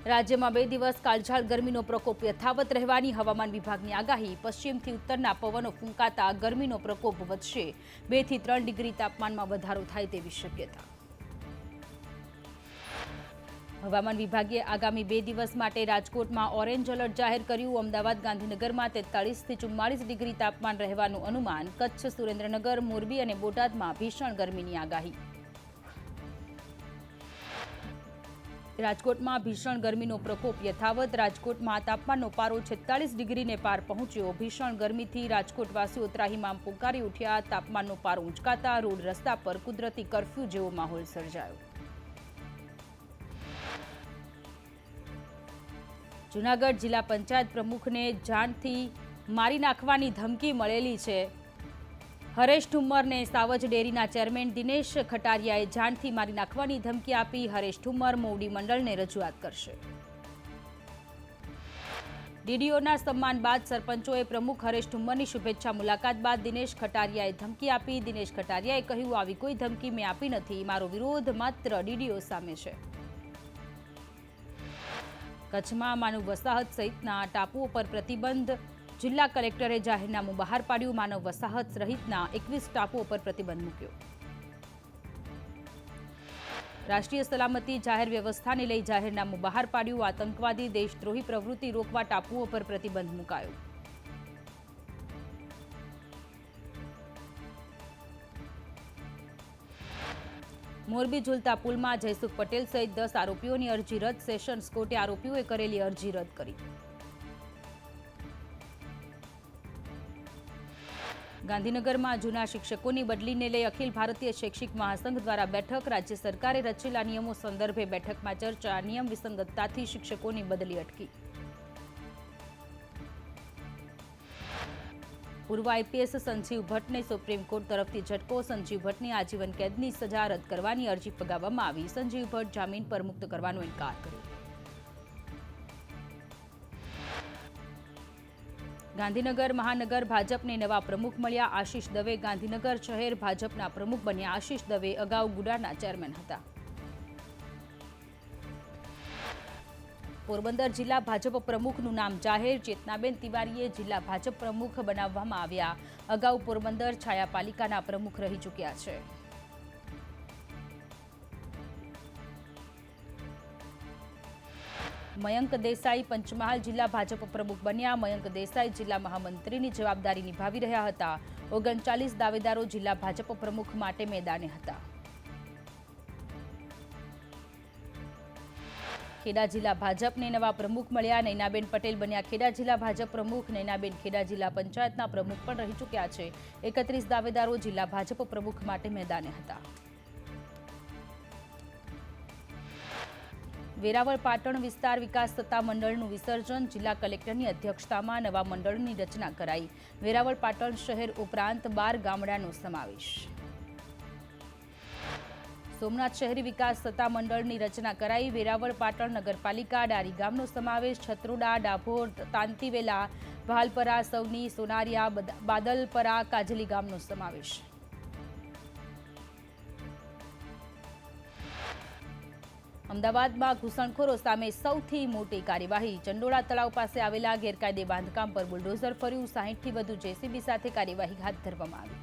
રાજ્યમાં 2 દિવસ કાળઝાળ ગરમીનો પ્રકોપ યથાવત રહેવાની હવામાન વિભાગની આગાહી। પશ્ચિમથી ઉત્તરના પવનો ફૂંકાતા ગરમીનો પ્રકોપ વધશે। 2 થી 3 ડિગ્રી તાપમાનમાં વધારો થાય તેવી શક્યતા। હવામાન વિભાગે આગામી 2 દિવસ માટે રાજકોટમાં ઓરેન્જ એલર્ટ જાહેર કર્યું। અમદાવાદ ગાંધીનગરમાં 43 થી 44 ડિગ્રી તાપમાન રહેવાનું અનુમાન। કચ્છ, સુરેન્દ્રનગર, મોરબી અને બોટાદમાં ભીષણ ગરમીની આગાહી। રાજકોટમાં ભીષણ ગરમીનો પ્રકોપ યથાવત। રાજકોટમાં તાપમાનનો પારો 46 ડિગ્રીને પાર પહોંચ્યો। ભીષણ ગરમીથી રાજકોટવાસીઓ ત્રાહિમામ પોકારી ઉઠ્યા। તાપમાનનો પારો ઊંચકાતા રોડ રસ્તા પર કુદરતી કર્ફ્યુ જેવો માહોલ સર્જાયો। જૂનાગઢ જિલ્લા પંચાયત પ્રમુખને જાનથી મારી નાખવાની ધમકી મળેલી છે। હરેશ ઠુમ્મરને સાવજ ડેરીના ચેરમેન દિનેશ ખટારિયાએ જાનથી મારી નાખવાની ધમકી આપી। હરેશ ઠુમ્મર મોવડી મંડળને રજૂઆત કરશે। ડીડીઓના સન્માન બાદ સરપંચોએ પ્રમુખ હરેશ ઠુમ્મરની શુભેચ્છા મુલાકાત બાદ દિનેશ ખટારિયાએ ધમકી આપી। દિનેશ ખટારિયાએ કહ્યું, આવી કોઈ ધમકી મેં આપી નથી। મારો વિરોધ માત્ર ડીડીઓ સામે છે। કચ્છમાં માનવ વસાહત સહિતના ટાપુઓ પર પ્રતિબંધ। જિલ્લા કલેક્ટરે જાહેરનામું બહાર પાડ્યું। માનવ વસાહત સહિતના 21 ટાપુઓ પર પ્રતિબંધ મૂક્યો। રાષ્ટ્રીય સલામતી જાહેર વ્યવસ્થાને લઈ જાહેરનામું બહાર પાડ્યું। આતંકવાદી દેશદ્રોહી પ્રવૃત્તિ રોકવા ટાપુઓ પર પ્રતિબંધ મુકાયો। મોરબી ઝુલતા પુલમાં જયસુખ પટેલ સહિત 10 આરોપીઓની અરજી રદ। સેશન્સ કોર્ટે આરોપીઓએ કરેલી અરજી રદ કરી। ગાંધીનગરમાં જૂના શિક્ષકોની બદલીને લઈ અખિલ ભારતીય શૈક્ષિક મહાસંઘ દ્વારા બેઠક। રાજ્ય સરકારે રચેલા નિયમો સંદર્ભે બેઠકમાં ચર્ચા। નિયમ વિસંગતતાથી શિક્ષકોની બદલી અટકી। પૂર્વ આઈપીએસ સંજીવ ભટ્ટને સુપ્રીમ કોર્ટ તરફથી ઝટકો। સંજીવ ભટ્ટની આજીવન કેદની સજા રદ કરવાની અરજી ફગાવવામાં આવી। સંજીવ ભટ્ટ જામીન પર મુક્ત કરવાનો ઇનકાર કર્યો। ગાંધીનગર મહાનગર ભાજપને નવા પ્રમુખ મળ્યા। આશિષ દવે ગાંધીનગર શહેર ભાજપના પ્રમુખ બન્યા। આશિષ દવે અગાઉ ગુડાના ચેરમેન હતા। પોરબંદર જિલ્લા ભાજપ પ્રમુખનું નામ જાહેર। ચેતનાબેન તિવારીએ જિલ્લા ભાજપ પ્રમુખ બનાવવામાં આવ્યા। અગાઉ પોરબંદર છાયાપાલિકાના પ્રમુખ રહી ચૂક્યા છે। મયંક દેસાઈ પંચમહાલ જિલ્લા ભાજપ પ્રમુખ બન્યા। મયંક દેસાઈ જિલ્લા મહામંત્રીની જવાબદારી નિભાવી રહ્યા હતા। 39 દાવેદારો જિલ્લા ભાજપ પ્રમુખ માટે મેદાને હતા। ખેડા જિલ્લા ભાજપને નવા પ્રમુખ મળ્યા। નૈનાબેન પટેલ બન્યા ખેડા જિલ્લા ભાજપ પ્રમુખ। નૈનાબેન ખેડા જિલ્લા પંચાયતના પ્રમુખ પણ રહી ચૂક્યા છે। 31 દાવેદારો જિલ્લા ભાજપ પ્રમુખ માટે મેદાને હતા। વેરાવળ પાટણ વિસ્તાર વિકાસ સત્તા મંડળનું વિસર્જન। જિલ્લા કલેક્ટરની અધ્યક્ષતામાં નવા મંડળની રચના કરાઈ। વેરાવળ પાટણ શહેર ઉપરાંત 12 ગામડાનો સમાવેશ। સોમનાથ શહેરી વિકાસ સત્તા મંડળની રચના કરાઈ। વેરાવળ પાટણ નગરપાલિકા ડારી ગામનો સમાવેશ। છત્રોડા, ડાભોર, તાંતીવેલા, ભાલપરા, સૌની, સોનારિયા, બાદલપરા, કાજલી ગામનો સમાવેશ। અમદાવાદમાં ઘૂસણખોરો સામે સૌથી મોટી કાર્યવાહી। ચંડોળા તળાવ પાસે આવેલા ગેરકાયદે બાંધકામ પર બુલડોઝર ફર્યું। 60 થી વધુ જેસીબી સાથે કાર્યવાહી હાથ ધરવામાં આવી।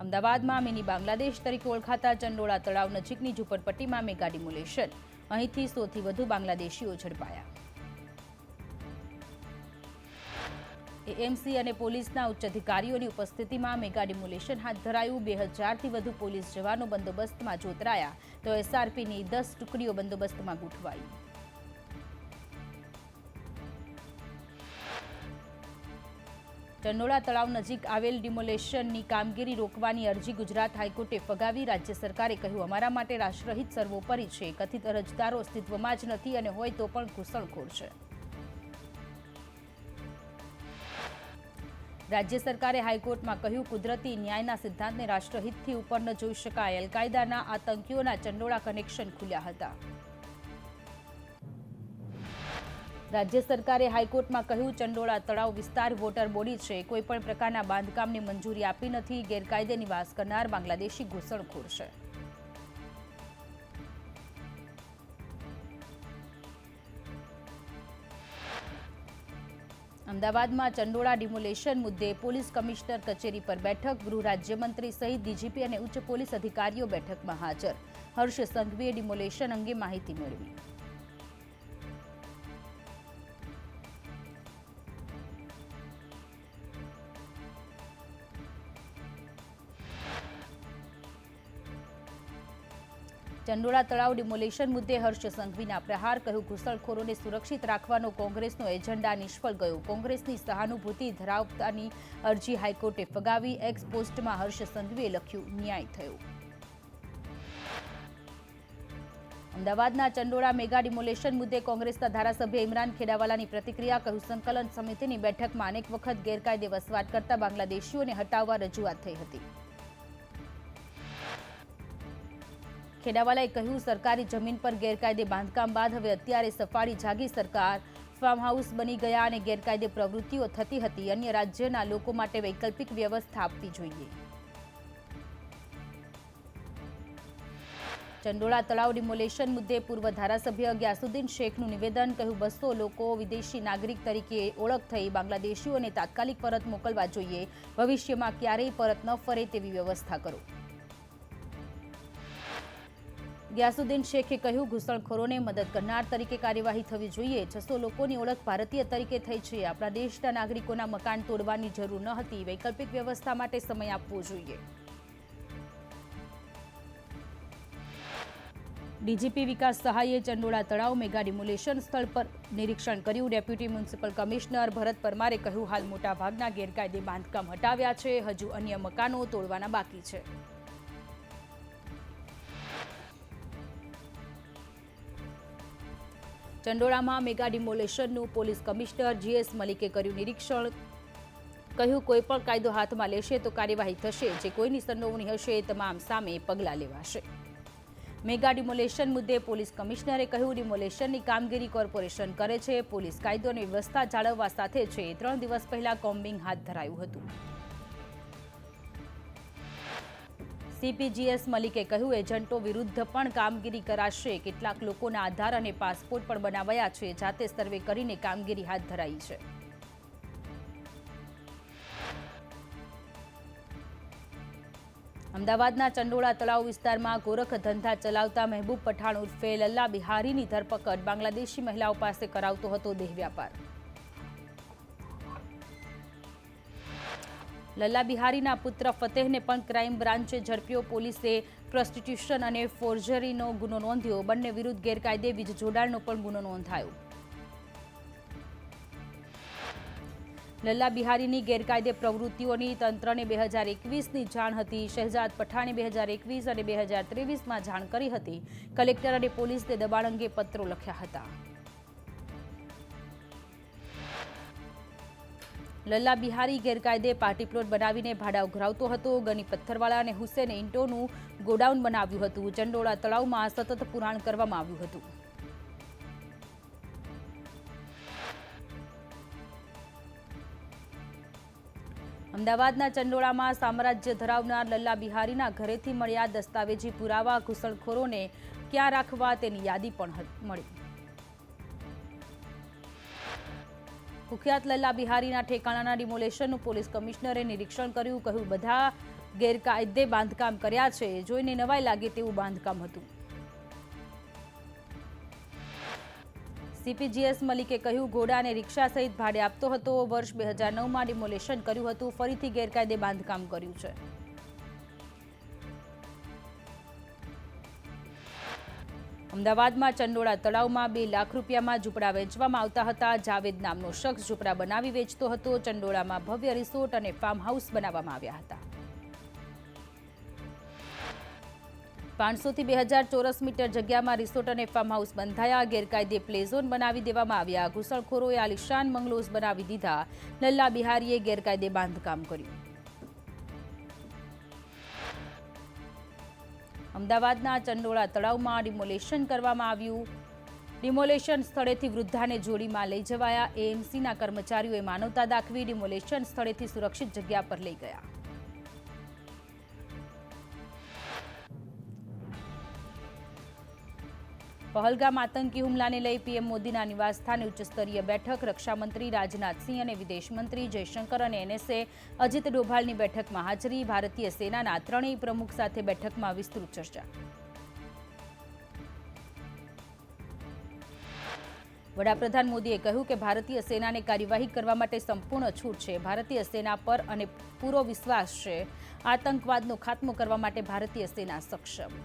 અમદાવાદમાં મિની બાંગ્લાદેશ તરીકે ઓળખાતા ચંડોળા તળાવ નજીકની ઝૂંપડપટ્ટીમાં મેગા ડિમોલેશન। અહીંથી 100 થી વધુ બાંગ્લાદેશીઓ ઝડપાયા। એએમસી અને પોલીસના ઉચ્ચ અધિકારીઓની ઉપસ્થિતિમાં મેગા ડિમોલેશન હાથ ધરાયું। 2000 થી વધુ પોલીસ જવાનો બંદોબસ્તમાં જોતરાયા તો એસઆરપીની 10 ટુકડીઓ બંદોબસ્તમાં ગોઠવાઈ। ચંડોળા તળાવ નજીક આવેલ ડિમોલેશનની કામગીરી રોકવાની અરજી ગુજરાત હાઈકોર્ટે ફગાવી। રાજ્ય સરકારે કહ્યું, અમારા માટે રાષ્ટ્રહિત સર્વોપરી છે। કથિત અરજદારો અસ્તિત્વમાં જ નથી અને હોય તો પણ ઘૂસણખોર છે। રાજ્ય સરકારે હાઈકોર્ટમાં કહ્યું, કુદરતી ન્યાયના સિદ્ધાંતને રાષ્ટ્રહિતથી ઉપર ન જોઈ શકાય। અલ-કાયદાના આતંકીઓના ચંડોળા કનેક્શન ખુલ્યા હતા। રાજ્ય સરકારે હાઈકોર્ટમાં કહ્યું, ચંડોળા તળાવ વિસ્તાર વોટર બોડી છે। કોઈપણ પ્રકારના બાંધકામની મંજૂરી આપી નથી। ગેરકાયદે નિવાસ કરનાર બાંગ્લાદેશી ઘૂસણખોર છે। અમદાવાદમાં ચંડોળા ડિમોલેશન મુદ્દે પોલીસ કમિશનર કચેરી પર બેઠક, ગૃહ રાજ્યમંત્રી સહિત ડીજીપી અને ઉચ્ચ પોલીસ અધિકારીઓ બેઠકમાં હાજર. હર્ષ સંઘવીએ ડિમોલેશન અંગે માહિતી મેળવી. ચંડોળા તળાવ ડિમોલેશન મુદ્દે હર્ષ સંઘવીના પ્રહાર, કહ્યું ઘૂસણખોરોને સુરક્ષિત રાખવાનો કોંગ્રેસનો એજન્ડા નિષ્ફળ ગયો. કોંગ્રેસની સહાનુભૂતિ ધરાવતાની અરજી હાઈકોર્ટે ફગાવી. એક્સ પોસ્ટમાં હર્ષ સંઘવીએ લખ્યું, ન્યાય થયો. અમદાવાદના ચંડોળા મેગા ડિમોલેશન મુદ્દે કોંગ્રેસના ધારાસભ્ય ઇમરાન ખેડાવાલાની પ્રતિક્રિયા, કહ્યું સંકલન સમિતિની બેઠકમાં અનેક વખત ગેરકાયદે વસવાટ કરતા બાંગ્લાદેશીઓને હટાવવા રજૂઆત થઈ હતી. ખેડાવાલાએ કહ્યું, સરકારી જમીન પર ગેરકાયદે બાંધકામ બાદ હવે અત્યારે સફાળી જાગી સરકાર ફાર્મ હાઉસ બની ગયા અને ગેરકાયદે પ્રવૃત્તિઓ થતી હતી. અન્ય રાજ્યના લોકો માટે વૈકલ્પિક વ્યવસ્થા આપવી જોઈએ. ચંડોળા તળાવ ડિમોલેશન મુદ્દે પૂર્વ ધારાસભ્ય ગ્યાસુદ્દીન શેખનું નિવેદન, કહ્યું 200 લોકો વિદેશી નાગરિક તરીકે ઓળખ થઈ. બાંગ્લાદેશીઓને તાત્કાલિક પરત મોકલવા જોઈએ. ભવિષ્યમાં ક્યારેય પરત ન ફરે તેવી વ્યવસ્થા કરો. ગ્યાસુદ્દીન શેખે કહ્યું, ઘૂસણખોરોને મદદ કરનાર તરીકે કાર્યવાહી થવી જોઈએ. 600 લોકોની ઓળખ ભારતીય તરીકે થઈ છે. આપણા દેશના નાગરિકોના મકાન તોડવાની જરૂર ન હતી. વૈકલ્પિક વ્યવસ્થા માટે સમય આપવો જોઈએ. ડીજીપી વિકાસ સહાયે ચંડોળા તળાવ મેગા ડિમોલેશન સ્થળ પર નિરીક્ષણ કર્યું. ડેપ્યુટી મ્યુનિસિપલ કમિશનર ભરત પરમારે કહ્યું, હાલ મોટાભાગના ગેરકાયદે બાંધકામ હટાવ્યા છે. હજુ અન્ય મકાનો તોડવાના બાકી છે. ચંડોળામાં મેગા ડિમોલેશનનું પોલીસ કમિશનર જીએસ મલિકે કર્યું નિરીક્ષણ. કહ્યું, કોઈપણ કાયદો હાથમાં લેશે તો કાર્યવાહી થશે. જે કોઈની સંડોવણી હશે તમામ સામે પગલાં લેવાશે. મેગા ડિમોલેશન મુદ્દે પોલીસ કમિશનરે કહ્યું, ડિમોલેશનની કામગીરી કોર્પોરેશન કરે છે. પોલીસ કાયદો અને વ્યવસ્થા જાળવવા સાથે છે. 3 દિવસ પહેલા કોમ્બિંગ હાથ ધરાયું હતું. સીપીજીએસ મલિકે કહ્યું, એજન્ટો વિરુદ્ધ પણ કામગીરી કરાશે. કેટલાક લોકોના આધાર અને પાસપોર્ટ પણ બનાવાયા છે. જાતે સર્વે કરીને કામગીરી હાથ ધરાઈ છે. અમદાવાદના ચંડોળા તળાવ વિસ્તારમાં ગોરખ ધંધા ચલાવતા મહેબૂબ પઠાણ ઉર્ફે લલ્લા બિહારીની ધરપકડ. બાંગ્લાદેશી મહિલાઓ પાસે કરાવતો હતો દેહ વ્યાપાર. લલ્લા બિહારીના પુત્ર ફતેહને પણ ક્રાઇમ બ્રાન્ચે ઝડપ્યો. પોલીસે પ્રોસ્ટિટ્યુશન અને ફોર્જરીનો ગુનો નોંધ્યો. બંને વિરુદ્ધ ગેરકાયદે વીજ જોડાણનો પણ ગુનો નોંધાયો. લલ્લા બિહારીની ગેરકાયદે પ્રવૃત્તિઓની તંત્રને 2021ની જાણ હતી. શહેજાદ પઠાણે 2021 અને 2023માં જાણ કરી હતી. કલેક્ટર અને પોલીસને દબાણ અંગે પત્રો લખ્યા હતા. લલ્લા બિહારી ગેરકાયદે પાર્ટી પ્લોટ બનાવીને ભાડા ઉઘરાવતો હતો. ગની પથ્થરવાળા અને હુસેન ઇન્ટોનું ગોડાઉન બનાવ્યું હતું. ચંડોળા તળાવમાં સતત પુરાણ કરવામાં આવ્યું હતું. અમદાવાદના ચંડોળામાં સામ્રાજ્ય ધરાવનાર લલ્લા બિહારીના ઘરેથી મળ્યા દસ્તાવેજી પુરાવા. ઘૂસણખોરોને ક્યાં રાખવા તેની યાદી પણ મળી. કુખ્યાત લલ્લા બિહારીના ઠેકાણાના ડિમોલેશનનું પોલીસ કમિશનરે નિરીક્ષણ કર્યું. કહ્યું, બધા ગેરકાયદે બાંધકામ કર્યા છે. જોઈને નવાઈ લાગે તેવું બાંધકામ હતું. સીપીજીએસ મલિકે કહ્યું, ઘોડા અને રિક્ષા સહિત ભાડે આપતો હતો. વર્ષ 2009માં ડિમોલેશન કર્યું હતું. ફરીથી ગેરકાયદે બાંધકામ કર્યું છે. અમદાવાદમાં ચંડોળા તળાવમાં 2 લાખ રૂપિયામાં ઝૂંપડા વેચવામાં આવતા હતા. જાવેદ નામનો શખ્સ ઝૂંપડા બનાવી વેચતો હતો. ચંડોળામાં ભવ્ય રિસોર્ટ અને ફાર્મ હાઉસ બનાવવામાં આવ્યા હતા. 500 થી 2000 ચોરસ મીટર જગ્યામાં રિસોર્ટ અને ફાર્મ હાઉસ બંધાયા. ગેરકાયદે પ્લે ઝોન બનાવી દેવામાં આવ્યા. ઘૂસણખોરોએ આલિશાન બંગલોઝ બનાવી દીધા. લલ્લા બિહારીએ ગેરકાયદે બાંધકામ કર્યું. અમદાવાદના ચંડોળા તળાવમાં ડિમોલેશન કરવામાં આવ્યું. ડિમોલેશન સ્થળેથી વૃદ્ધાને જોડીમાં લઈ જવાયા. એએમસીના કર્મચારીઓએ માનવતા દાખવી ડિમોલેશન સ્થળેથી સુરક્ષિત જગ્યા પર લઈ ગયા. પહલગામ આતંકી હુમલાને લઈ પીએમ મોદીના નિવાસસ્થાને ઉચ્ચસ્તરીય બેઠક, રક્ષામંત્રી રાજનાથસિંહ અને વિદેશ મંત્રી જયશંકર અને એનએસએ અજીત ડોભાલની બેઠકમાં હાજરી, ભારતીય સેનાના ત્રણેય પ્રમુખ સાથે બેઠકમાં વિસ્તૃત ચર્ચા. વડાપ્રધાન મોદીએ કહ્યું કે ભારતીય સેનાને કાર્યવાહી કરવા માટે સંપૂર્ણ છૂટ છે. ભારતીય સેના પર અને પૂરો વિશ્વાસ છે. આતંકવાદનો ખાત્મો કરવા માટે ભારતીય સેના સક્ષમ.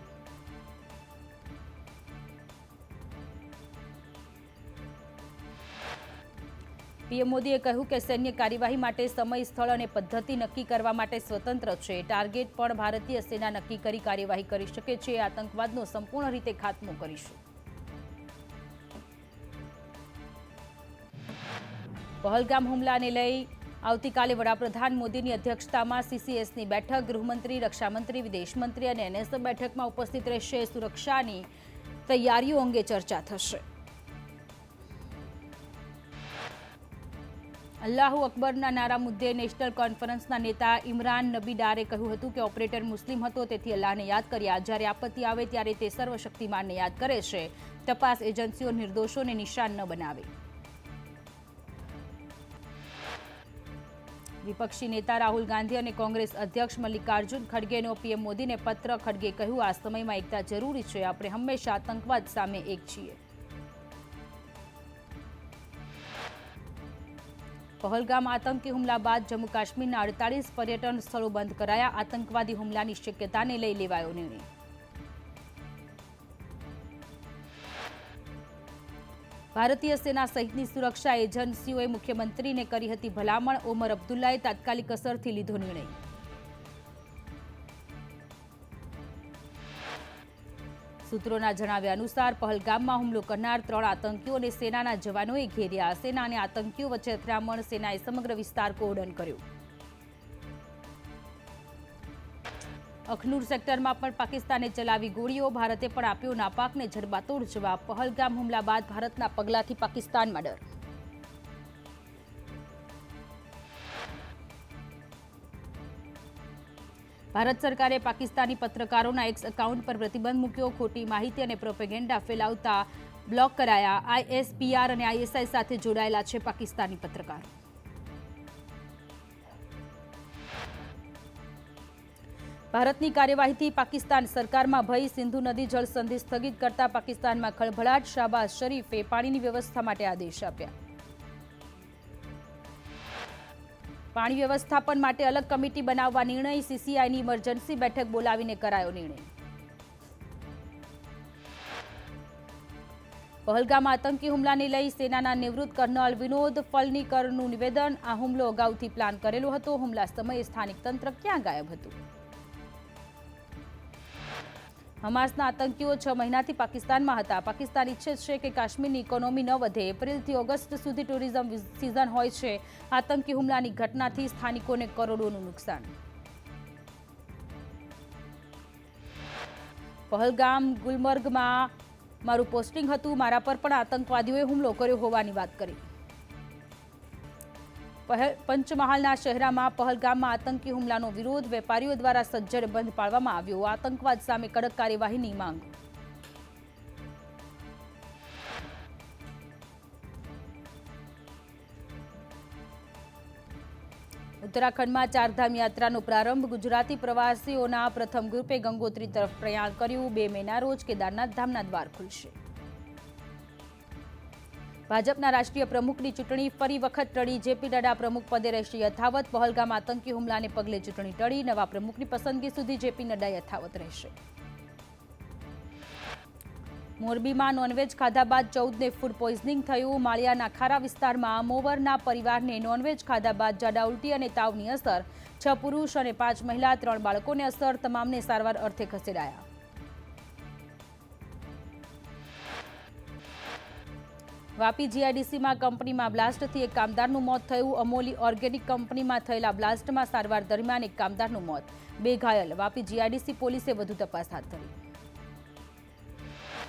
પીએમ મોદીએ કહ્યું કે સૈન્ય કાર્યવાહી માટે સમય, સ્થળ અને પદ્ધતિ નક્કી કરવા માટે સ્વતંત્ર છે. ટાર્ગેટ પણ ભારતીય સેના નક્કી કરી કાર્યવાહી કરી શકે છે. આતંકવાદનો સંપૂર્ણ રીતે ખાત્મો કરીશું. પહલગામ હુમલાને લઈ આવતીકાલે વડાપ્રધાન મોદીની અધ્યક્ષતામાં સીસીએસની બેઠક, ગૃહમંત્રી, રક્ષામંત્રી, વિદેશમંત્રી અને એનએસએ બેઠકમાં ઉપસ્થિત રહેશે. સુરક્ષાની તૈયારીઓ અંગે ચર્ચા થશે. અલ્લાહુ અકબરના નારા મુદ્દે નેશનલ કોન્ફરન્સના નેતા ઇમરાન નબી ડારે કહ્યું હતું કે ઓપરેટર મુસ્લિમ હતો, તેથી અલ્લાહને યાદ કર્યા. જ્યારે આપત્તિ આવે ત્યારે તે સર્વશક્તિમાનને યાદ કરે છે. તપાસ એજન્સીઓ નિર્દોષોને નિશાન ન બનાવે. વિપક્ષી નેતા રાહુલ ગાંધી અને કોંગ્રેસ અધ્યક્ષ મલ્લિકાર્જુન ખડગેનો પીએમ મોદીને પત્ર. ખડગે કહ્યું, આ સમયમાં એકતા જરૂરી છે. આપણે હંમેશા આતંકવાદ સામે એક છીએ. પહલગામ આતંકી હુમલા બાદ જમ્મુ કાશ્મીરના 48 પર્યટન સ્થળો બંધ કરાયા. આતંકવાદી હુમલાની શક્યતાને લઈ લેવાયો નિર્ણય. ભારતીય સેના સહિતની સુરક્ષા એજન્સીઓએ મુખ્યમંત્રીને કરી હતી ભલામણ. ઓમર અબ્દુલ્લાએ તાત્કાલિક અસરથી લીધો નિર્ણય. સૂત્રોના જણાવ્યા અનુસાર પહલગામમાં હુમલો કરનાર 3 આતંકીઓને સેનાના જવાનોએ ઘેર્યા. સેના અને આતંકીઓ વચ્ચે અથડામણ. સેનાએ સમગ્ર વિસ્તાર કોર્ડન કર્યો. અખનૂર સેક્ટરમાં પણ પાકિસ્તાને ચલાવી ગોળીઓ. ભારતે પણ આપ્યો નાપાકને જડબાતોડ જવાબ. પહલગામ હુમલા બાદ ભારતના પગલાથી પાકિસ્તાનમાં ડર. ભારત સરકારે પાકિસ્તાની પત્રકારોના એક્સ એકાઉન્ટ પર પ્રતિબંધ મૂક્યો. ખોટી માહિતી અને પ્રોપેગેન્ડા ફેલાવતા બ્લોક કરાયા. આઈએસપીઆર અને આઈએસઆઈ સાથે જોડાયેલા છે પાકિસ્તાની પત્રકારો. ભારતની કાર્યવાહીથી પાકિસ્તાન સરકારમાં ભય. સિંધુ નદી જળ સંધિ સ્થગિત કરતા પાકિસ્તાનમાં ખળભળાટ. શાહબાઝ શરીફે પાણીની વ્યવસ્થા માટે આદેશ આપ્યા. પાણી વ્યવસ્થાપન માટે અલગ કમિટી બનાવવા નિર્ણય. સીસીઆઈની ઇમરજન્સી બેઠક બોલાવીને કરાયો નિર્ણય. પહલગામ આતંકી હુમલાને લઈ સેનાના નિવૃત્ત કર્નલ વિનોદ ફલનીકરનું નિવેદન. આ હુમલો અગાઉથી પ્લાન કરેલો હતો. હુમલા સમયે સ્થાનિક તંત્ર ક્યાં ગાયબ હતું? હમાસના આતંકીઓ 6 મહિનાથી પાકિસ્તાનમાં હતા. પાકિસ્તાન ઈચ્છે છે કે કાશ્મીરની ઇકોનોમી ન વધે. એપ્રિલથી ઓગસ્ટ સુધી ટુરિઝમ સિઝન હોય છે. આતંકી હુમલાની ઘટનાથી સ્થાનિકોને કરોડોનું નુકસાન. પહલગામ ગુલમર્ગમાં મારું પોસ્ટિંગ હતું. મારા પર પણ આતંકવાદીઓએ હુમલો કર્યો હોવાની વાત કરી. પંચમહાલના શહેરામાં પહલગામમાં આતંકી હુમલાનો વિરોધ. વેપારીઓ દ્વારા સજ્જડ બંધ પાળવામાં આવ્યો. આતંકવાદ સામે કડક કાર્યવાહીની માંગ. ઉત્તરાખંડમાં ચારધામ યાત્રાનો પ્રારંભ. ગુજરાતી પ્રવાસીઓના પ્રથમ ગ્રુપે ગંગોત્રી તરફ પ્રયાણ કર્યું. 2 મેના રોજ કેદારનાથ ધામના દ્વાર ખુલશે. ભાજપના રાષ્ટ્રીય પ્રમુખની ચૂંટણી ફરી વખત ટળી. જેપી નડ્ડા પ્રમુખ પદે રહેશે યથાવત. પહલગામ આતંકી હુમલાને પગલે ચૂંટણી ટળી. નવા પ્રમુખની પસંદગી સુધી જેપી નડ્ડા યથાવત રહેશે. મોરબીમાં નોનવેજ ખાધા બાદ 14ને ફૂડ પોઈઝનિંગ થયું. માળિયાના ખારા વિસ્તારમાં મોવરના પરિવારને નોનવેજ ખાધા બાદ જાડા ઉલટી અને તાવની અસર. 6 પુરુષ અને 5 મહિલા, 3 બાળકોને અસર. તમામને સારવાર અર્થે ખસેડાયા. વાપી જીઆઈડીસીમાં કંપનીમાં બ્લાસ્ટથી એક કામદારનું મોત થયું. અમોલી ઓર્ગેનિક કંપનીમાં થયેલા બ્લાસ્ટમાં સારવાર દરમિયાન એક કામદારનું મોત, 2 ઘાયલ. વાપી જીઆઈડીસી પોલીસે વધુ તપાસ હાથ ધરી.